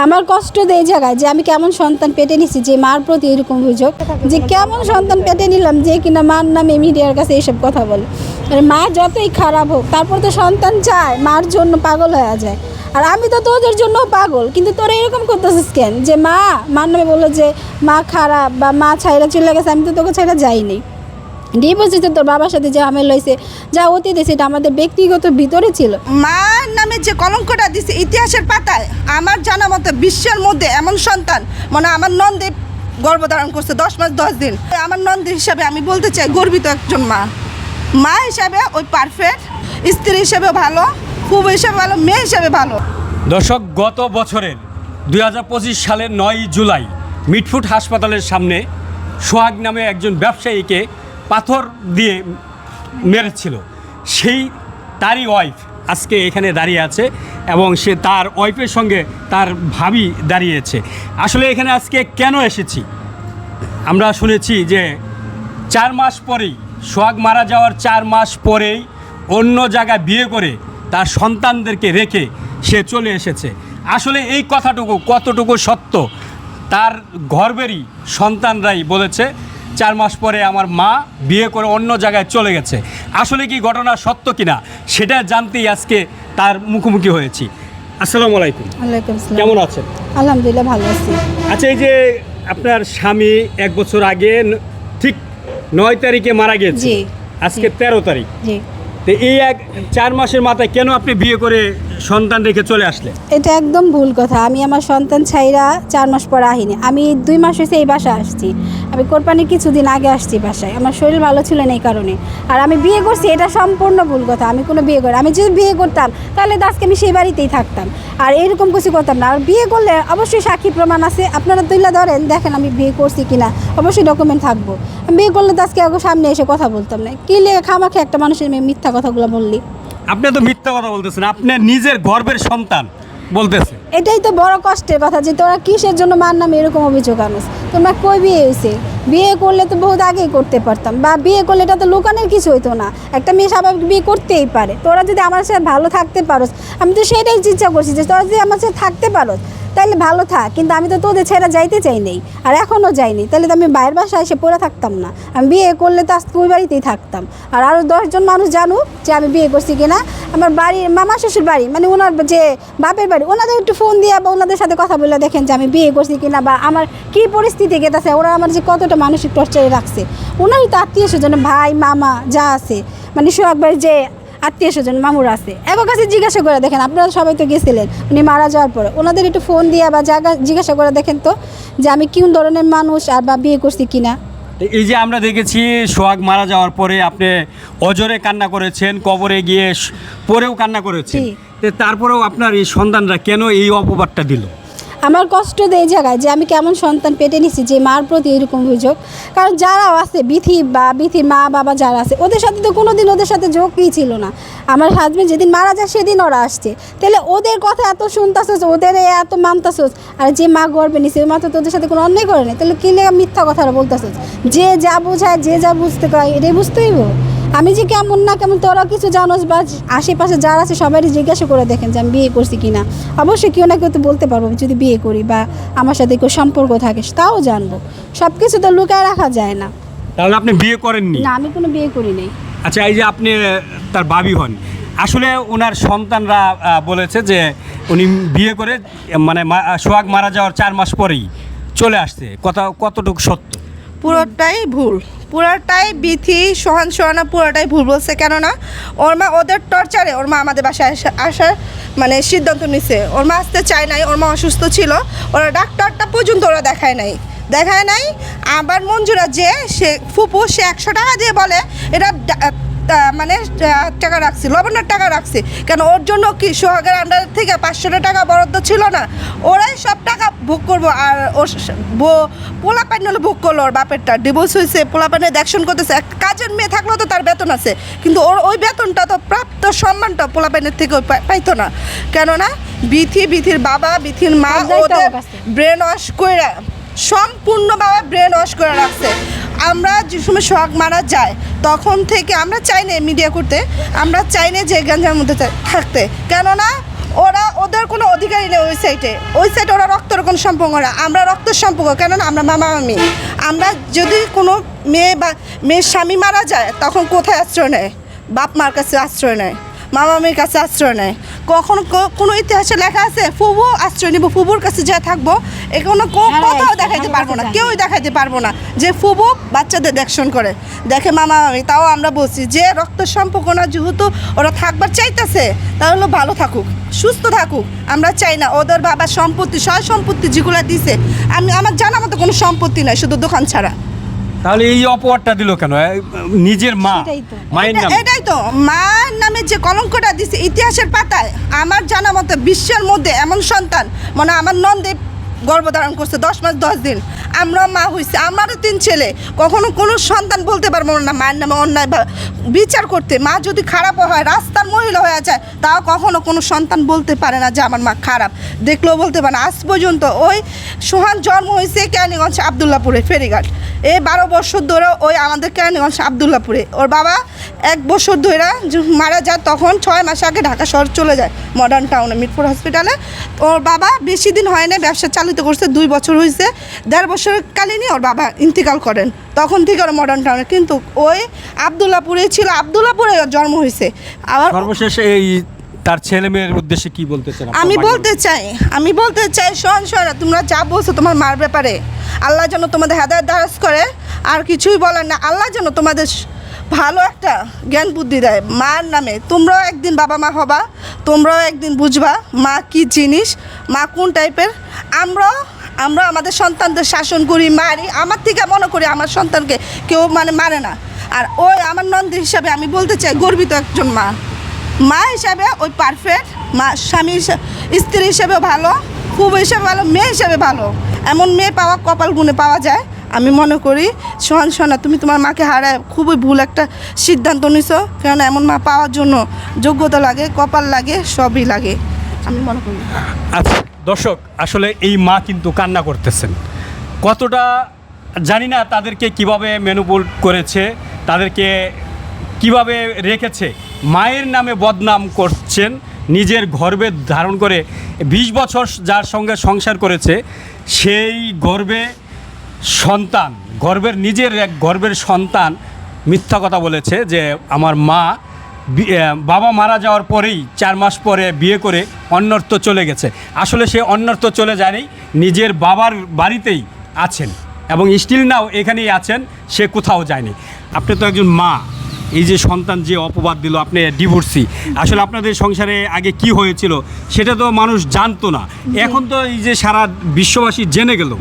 আমার কষ্ট এই জায়গায় যে আমি কেমন সন্তান পেটে নিছি, যে মার প্রতি এরকম অভিযোগ যে কেমন সন্তান পেটে নিলাম যে কিনা মার নামে মিডিয়ার কাছে এইসব কথা বলে। আর মা যতই খারাপ হোক তারপর তো সন্তান চায়, মার জন্য পাগল হয়ে যায়। আর আমি তো তোদের জন্য পাগল, কিন্তু তোরা এরকম করতেছিস কেন যে মার নামে বললো যে মা খারাপ বা মা ছাইরা চলে গেছে। আমি তো তোকে ছাইরা যাইনি। ডিভোর্স দিতে তোর বাবার সাথে যে আমেল হয়েছে, যা অতীতে, সেটা আমাদের ব্যক্তিগত ভিতরে ছিল। মার নামে যে কলঙ্কটা দিছে ইতিহাসের পাতায়, আমার জানা মতে বিশ্বের মধ্যে এমন সন্তান মানে আমার নন্দে গর্ভধারণ করছে 10 মাস 10 দিন। আমার নন্দী হিসাবে আমি বলতে চাই গর্বিত একজন মা হিসাবে ওই পারফেক্ট, স্ত্রী হিসাবে ভালো, ফুফু হিসাবে ভালো, মেয়ে হিসাবে ভালো। দর্শক, গত বছরের 2025 সালের 9 জুলাই মিটফুট হাসপাতালের সামনে সোহাগ নামে একজন ব্যবসায়ীকে পাথর দিয়ে মেরেছিল। তারই ওয়াইফ আজকে এখানে দাঁড়িয়ে আছে এবং সে তার ওয়াইফের সঙ্গে তার ভাবি দাঁড়িয়েছে। আসলে এখানে আজকে কেন এসেছি, আমরা শুনেছি যে 4 মাস পরেই, সোহাগ মারা যাওয়ার 4 মাস পরেই অন্য জায়গায় বিয়ে করে তার সন্তানদেরকে রেখে সে চলে এসেছে। আসলে এই কথাটুকু কতটুকু সত্য, তার গর্ভেরই সন্তানরাই বলেছে 4 মাস পরে আমার মা বিয়ে করে অন্য জায়গায় চলে গেছে। আসলে কি ঘটনা সত্য কিনা সেটা জানতেই আজকে তার মুখোমুখি হয়েছি। আসসালামু আলাইকুম। ওয়ালাইকুম আসসালাম। কেমন আছেন? আলহামদুলিল্লাহ ভালো আছি। আচ্ছা, এই যে আপনার স্বামী 1 বছর আগে ঠিক 9 তারিখে মারা গেছে, জি, আজকে 13 তারিখ। জি, তো এই 4 মাসের মাথায় কেন আপনি বিয়ে করে সন্তান রেখে চলে আসলেন? এটা একদম ভুল কথা। আমি আমার সন্তান ছাইরা 4 মাস পর আহিনি। আমি 2 মাস হয়েছে এই বাসায় আসছি। আমি কোরবানির কিছুদিন আগে আসছি বাসায়। আমার শরীর ভালো ছিল না এই কারণে। আর আমি বিয়ে করছি, এটা সম্পূর্ণ ভুল কথা। আমি কোনো বিয়ে করি, আমি যদি বিয়ে করতাম তাহলে তো আজকে আমি সেই বাড়িতেই থাকতাম, আর এরকম কিছু করতাম না। আর বিয়ে করলে অবশ্যই সাক্ষী প্রমাণ আছে, আপনারা তুলে ধরেন, দেখেন আমি বিয়ে করছি কিনা, অবশ্যই ডকুমেন্ট থাকবো। আমি বিয়ে করলে তো আজকে সামনে এসে কথা বলতাম না। কি লেগে খামাখে একটা মানুষের মেয়ে মিথ্যা কথাগুলো বললি? আপনি তো মিথ্যা কথা বলতেছেন, আপনার নিজের গর্ভের সন্তান বলতেছে। এটাই তো বড় কষ্টের কথা যে তোরা কিসের জন্য মার নামে এরকম অভিযোগ আনিস। তোমরা কই বিয়ে হয়েছে? বিয়ে করলে তো বহুত আগেই করতে পারতাম, বা বিয়ে করলে এটা তো লুকানোর কিছু হইতো না। একটা মেয়ে স্বাভাবিক বিয়ে করতেই পারে। তোরা যদি আমার সাথে ভালো থাকতে পারোস, আমি তো সেটাই চিন্তা করছি যে তোরা যদি আমার সাথে থাকতে পারোস তাহলে ভালো থাক, কিন্তু আমি তো তোদের ছেড়ে যাইতে চাই নাই, আর এখনও যাইনি। তাহলে তো আমি বাইরের বাসায় এসে পড়ে থাকতাম না। আমি বিয়ে করলে তো আজকে ওই বাড়িতেই থাকতাম। আর আরও 10 জন মানুষ জানুক যে আমি বিয়ে করছি কিনা। আমার বাড়ির মামা শ্বশুর বাড়ি, মানে ওনার যে বাপের বাড়ি, ওনাদের একটু ফোন দিয়ে বা ওনাদের সাথে কথা বলে দেখেন যে আমি বিয়ে করছি কিনা, বা আমার কী পরিস্থিতি গেতেছে, ওরা আমার যে কতটা মানসিক টর্চারে রাখছে। ওনারই তো আত্মীয় স্বজন, ভাই মামা যা আছে, মানে সোহাগ বাড়ির যে আত্মীয় স্বজন মামুর আছে, এবার কাছে জিজ্ঞাসা করে দেখেন। আপনারা সবাই তো গেছিলেন উনি মারা যাওয়ার পরে, ওনাদের একটু ফোন দিয়ে বা জিজ্ঞাসা করে দেখেন তো যে আমি কোন ধরনের মানুষ আর বা বিয়ে করছি কিনা। এই যে আমরা দেখেছি সোহাগ মারা যাওয়ার পরে আপনি অজরে কান্না করেছেন, কবরে গিয়ে পরেও কান্না করেছেন। তারপরেও আপনার এই সন্তানরা কেন এই অপবাদটা দিল? আমার কষ্ট এই জায়গায় যে আমি কেমন সন্তান পেটে নিছি, যে মার প্রতি এরকম অভিযোগ। কারণ যারা আছে বিথির মা বাবা যারা আছে, ওদের সাথে তো কোনো দিন ওদের সাথে যোগই ছিল না। আমার হাজবেন্ড যেদিন মারা যায় সেদিন ওরা আসছে। তাহলে ওদের কথা এত শুনতেছোস, ওদের এত মানতেছোস, আর যে মা গর্বে নিছে ওই মা তো তোদের সাথে কোনো অন্যায় করে না। তাহলে কি লেগে মিথ্যা কথাটা বলতেছোস? যে যা বোঝায়, যে যা বুঝতে পারে এটাই বুঝতে হইব। আমি যে কেমন না কেমন তোরা কিছু জানোস, বা আশেপাশে যারা আছে সবারই জিজ্ঞাসা করে দেখেন যে আমি বিয়ে করছি কিনা। অবশ্যই কেউ না কেউ তো বলতে পারবো যদি বিয়ে করি বা আমার সাথে কেউ সম্পর্ক থাকে, তাও জানবো। সব কিছু তো লুকায় রাখা যায় না। তাহলে আপনি বিয়ে করেননি? না, আমি কোনো বিয়ে করি নাই। আচ্ছা, এই যে আপনি তার ভাবি হন, আসলে ওনার সন্তানরা বলেছে যে উনি বিয়ে করে মানে সোহাগ মারা যাওয়ার 4 মাস পরেই চলে আসছে। কতটুকু সত্য? পুরোটাই ভুল, পুরোটাই বিথি সোহানা পুরোটাই ভুল বলছে। কেননা ওর মা ওদের টর্চারে ওর মা আমাদের বাসায় আসার মানে সিদ্ধান্ত নিছে। ওর মা আসতে চায় নাই, ওর মা অসুস্থ ছিল, ওরা ডাক্তারটা পর্যন্ত ওরা দেখায় নাই। আবার মঞ্জুরা যে সে ফুপু, সে 100 টাকা দিয়ে বলে এটা মানে টাকা রাখছি, লবণের টাকা রাখছি। কেন ওর জন্য কি সোহাগের আন্ডার থেকে 500 টাকা বরাদ্দ ছিল না? ওরাই সব টাকা ভোগ করবো। আর ওর পোলাপাইন হলে ভোগ করলো, ওর বাপেরটা ডিভোর্স হয়েছে, পোলাপাইনের দেখশন করতেছে। কাজের মেয়ে থাকলেও তো তার বেতন আছে, কিন্তু ওর ওই বেতনটা তো প্রাপ্ত সম্মানটা পোলাপাইনের থেকে পাইতো না। কেননা বিথির বাবা, বিথির মা ওদের ব্রেন ওয়াশ করে, সম্পূর্ণভাবে ব্রেন ওয়াশ করে রাখছে। আমরা যে সময় সোহাগ মারা যায় তখন থেকে আমরা চাই না মিডিয়া করতে, আমরা চাই না যে গঞ্জার মধ্যে থাকতে। কেননা ওরা ওদের কোনো অধিকারই নেই ওই সাইডে ওরা রক্তের কোনো সম্পর্ক না, আমরা রক্তের সম্পর্ক, কেননা আমরা মামা মামি। আমরা যদি কোনো মেয়ে বা মেয়ের স্বামী মারা যায় তখন কোথায় আশ্রয় নেয়? বাপ মার কাছে আশ্রয় নেয়, মামা মামির কাছে আশ্রয় নেয়। কখনো কোনো ইতিহাসে লেখা আছে ফুবু আশ্রয় নিব, ফুবুর কাছে যা থাকবো, এখনো কোথাও দেখাইতে পারবো না, কেউই দেখাইতে পারবো না যে ফুবু বাচ্চাদের দেখশন করে, দেখে মামা মামি। তাও আমরা বলছি যে রক্তের সম্পর্ক না, যেহেতু ওরা থাকবার চাইতেছে তাহলে ভালো থাকুক, সুস্থ থাকুক। আমরা চাই না ওদের বাবার সম্পত্তি, সয় সম্পত্তি যেগুলো দিছে, আমার জানা মতো কোনো সম্পত্তি নাই, শুধু দোকান ছাড়া। তাহলে এই অপবাদটা দিল কেন? নিজের মা, সেটাই তো। মায়ের নাম। এটাই তো মার নামে যে কলঙ্কটা দিছে ইতিহাসের পাতায়। আমার জানা মতো বিশ্বের মধ্যে এমন সন্তান, মানে আমার নন্দে গর্ভধারণ করছে 10 মাস 10 দিন, আমরা মা হয়েছে, আমারও 3 ছেলে, কখনো কোনো সন্তান বলতে পারবো না মায়ের নামে অন্যায় বিচার করতে। মা যদি খারাপ হয়, রাস্তার মহিলা হয়ে যায়, তাও কখনো কোনো সন্তান বলতে পারে না যে আমার মা খারাপ, দেখলেও বলতে পারে না। আজ পর্যন্ত ওই সোহান জন্ম হয়েছে কেরানীগঞ্জ আবদুল্লাপুরে ফেরিঘাট, এই 12 বছর ধরে ওই আমাদের কেরানীগঞ্জ আবদুল্লাপুরে। ওর বাবা 1 বছর ধরে মারা যায়, তখন 6 মাস আগে ঢাকা শহর চলে যায় মডার্ন টাউনে মিরপুর হসপিটালে। ওর বাবা বেশি দিন হয় না, ব্যবসা চালিত করছে 2 বছর হয়েছে, 1.5 বছর কালীনই ওর বাবা ইন্তেকাল করেন, তখন থেকে ওর মডার্ন টাউনে। কিন্তু ওই আবদুল্লাপুরে ছিল, আবদুল্লাপুরে ওর জন্ম হয়েছে। আবার সর্বশেষ এই তার ছেলে মেয়ের উদ্দেশ্যে কি বলতে চান? আমি বলতে চাই সোহানা, তোমরা যা বলছো তোমার মার ব্যাপারে, আল্লাহ যেন তোমাদের হেদায়েত দারাজ করে, আর কিছুই বলার না। আল্লাহ যেন তোমাদের ভালো একটা জ্ঞান বুদ্ধি দেয় মার নামে। তোমরাও একদিন বাবা মা হবা, তোমরাও একদিন বুঝবা মা কি জিনিস, মা কোন টাইপের। আমরা আমাদের সন্তানদের শাসন করি, মারি, আমার থেকে মনে করি আমার সন্তানকে কেউ মারে না। আর ওই আমার নন্দী হিসাবে আমি বলতে চাই গর্বিত একজন মা হিসাবে ওই পারফেক্ট মা, স্বামী স্ত্রী হিসেবে ভালো, ফুবু হিসেবে ভালো, মেয়ে হিসেবে ভালো। এমন মেয়ে পাওয়া কপাল গুণে পাওয়া যায়। আমি মনে করি সোহানা, তুমি তোমার মাকে হারায় খুবই ভুল একটা সিদ্ধান্ত নিছো, কারণ এমন মা পাওয়ার জন্য যোগ্যতা লাগে, কপাল লাগে, সবই লাগে আমি মনে করি। আচ্ছা দর্শক, আসলে এই মা কিন্তু কান্না করতেছেন। কতটা জানি না তাদেরকে কিভাবে ম্যানিপুলেট করেছে, তাদেরকে কিভাবে রেখেছে, মায়ের নামে বদনাম করছেন, নিজের গর্ভে ধারণ করে 20 বছর যার সঙ্গে সংসার করেছে, সেই নিজের এক গর্ভের সন্তান মিথ্যা কথা বলেছে যে আমার মা বাবা মারা যাওয়ার পরেই 4 মাস পরে বিয়ে করে অন্যত্র চলে গেছে। আসলে সে অন্যত্র চলে যায়নি, নিজের বাবার বাড়িতেই আছেন এবং স্টিল নাও এখানেই আছেন, সে কোথাও যায়নি। আপনি তো একজন মা, এই যে সন্তান যে অপবাদ দিল, আপনি ডিভোর্সি, আসলে আপনাদের সংসারে আগে কি হয়েছিল সেটা তো মানুষ জানতো না, এখন তো এই যে সারা বিশ্ববাসী জেনে গেল।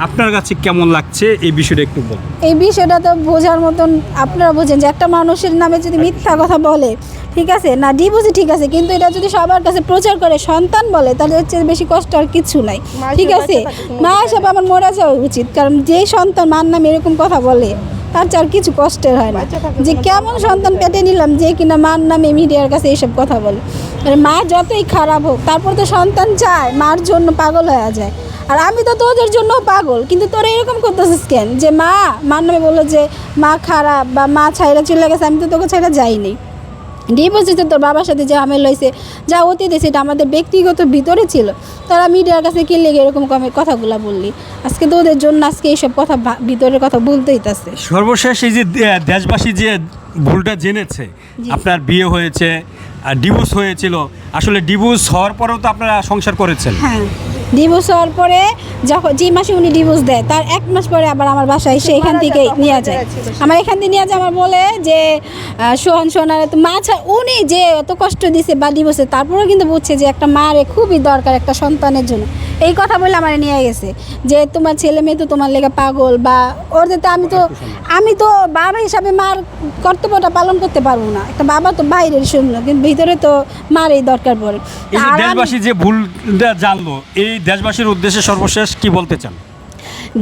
আপনার কাছে কেমন লাগছে এই বিষয়টা একটু বলুন। এই বিষয়টা তো বোঝার মতন, আপনারা বোঝেন যে একটা মানুষের নামে যদি মিথ্যা কথা বলে, ঠিক আছে না, ডিভোর্সই ঠিক আছে, কিন্তু এটা যদি সবার কাছে প্রচার করে সন্তান বলে, তাহলে হচ্ছে বেশি কষ্ট আর কিছু নাই, ঠিক আছে। মা হিসাবে আমার মরে যাওয়া উচিত, কারণ যেই সন্তান মার নামে এরকম কথা বলে তার আর কিছু কষ্টের হয় না। যে কেমন সন্তান পেটে নিলাম যে কিনা মার নামে মিডিয়ার কাছে এইসব কথা বলে। মানে মা যতই খারাপ হোক, তারপর তো সন্তান চায়, মার জন্য পাগল হয়ে যায়। আর আমি তো তোদের জন্য পাগল, কিন্তু তোরা এরকম করতেছিস কেন যে মার নামে বললো যে মা খারাপ বা মা ছাইরা চলে গেছে, আমি তো তোকে ছাইরা যাইনি। ডিভোর্স দিতে তোর বাবার সাথে যে ঝামেলা হয়েছে, যা অতীত সেটা আমাদের ব্যক্তিগত ভিতরে ছিল, তারা মিডিয়ার কাছে কি লেগে এরকম কথাগুলো বললি, আজকে তো ওদের জন্য আজকে এইসব কথা ভিতরের কথা বলতে হইতাছে। সর্বশেষ এই যে দেশবাসী যে ভুলটা জেনেছে, আপনার বিয়ে হয়েছে, ডিভোর্স হয়েছিল, আসলে ডিভোর্স হওয়ার পরেও তো আপনারা সংসার করেছেন। হ্যাঁ, ডিভোর্স হওয়ার পরে যখন যে মাসে উনি ডিভোর্স দেয় তার 1 মাস পরে আবার আমার বাসায় এসে এখান থেকে নিয়ে যায়, আমার এখান থেকে নিয়ে যায়। আমার বলে যে সোহানার তো মা উনি যে এত কষ্ট দিছে বা ডিভোর্সে, তারপরেও কিন্তু বুঝছে যে একটা মারে খুবই দরকার একটা সন্তানের জন্য। এই কথা বলে আমার নিয়ে গেছে যে তোমার ছেলে মেয়ে তো তোমার লেগে পাগল, বা ওদের তো আমি তো বাবা হিসাবে মার কর্তব্যটা পালন করতে পারবো না। একটা বাবা তো বাইরের শূন্য, কিন্তু ভিতরে তো মার এই দরকার পড়ে। এই যে দেশবাসী যে ভুলটা জানলো, এই দেশবাসীর উদ্দেশ্যে সর্বশেষ কি বলতে চান?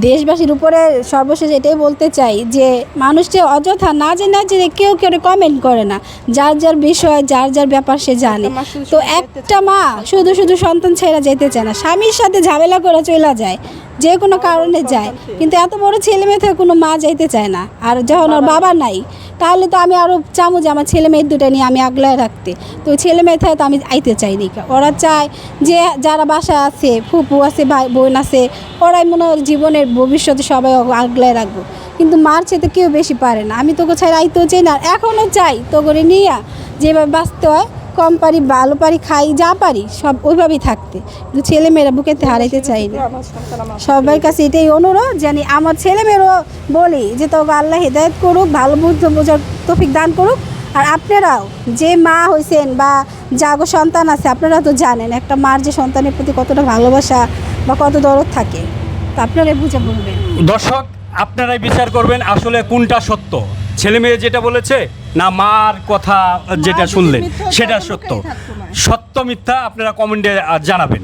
দেশবাসীর উপরে সর্বশেষ এটাই বলতে চাই যে মানুষটি অযথা না জেনে কেউ কমেন্ট করে না, যার যার বিষয় যার যার ব্যাপার সে জানে। তো একটা মা শুধু সন্তান ছেড়ে যেতে চায় না, স্বামীর সাথে ঝামেলা করে চলে যায়, যে কোনো কারণে যায়, কিন্তু এত বড় ছেলে মেয়ে থেকে কোনো মা যাইতে চায় না। আর যখন ওর বাবা নাই, তাহলে তো আমি আরও চামো যে আমার ছেলে মেয়ের দুটো নিয়ে আমি আগলায় রাখতে। তো ছেলে মেয়ে থাকে তো আমি আইতে চাইনি। ওরা চায় যে যারা বাসায় আছে, ফুপু আছে, ভাই বোন আছে, ওরাই মনে হয় জীবনের ভবিষ্যতে সবাই আগলায় রাখবো, কিন্তু মার চেয়ে কেউ বেশি পারে না। আমি তোকে ছাড়া আইতেও চাই না, এখনও চাই তো করে নিয়ে যেভাবে বাঁচতে হয়, কম পারি ভালো পারি খাই যা পারি সব ওইভাবেই থাকতে, কিন্তু ছেলেমেয়েরা বুকেতে হারাইতে চাই না। সবার কাছে এটাই অনুরোধ, জানি আমার ছেলেমেয়েরও বলি যে তোকে আল্লাহ হেদায়েত করুক, ভালো বুঝতে বোঝার তৌফিক দান করুক। আর আপনারাও যে মা হয়েছেন বা যাগো সন্তান আছে, আপনারা তো জানেন একটা মার যে সন্তানের প্রতি কতটা ভালোবাসা বা কত দরদ থাকে, তো আপনারাই বুঝে বলবেন। দর্শক, আপনারাই বিচার করবেন আসলে কোনটা সত্য, ছেলে মেয়ে যেটা বলেছে না মার কথা যেটা শুনলেন সেটা সত্য। সত্য মিথ্যা আপনারা কমেন্টে জানাবেন।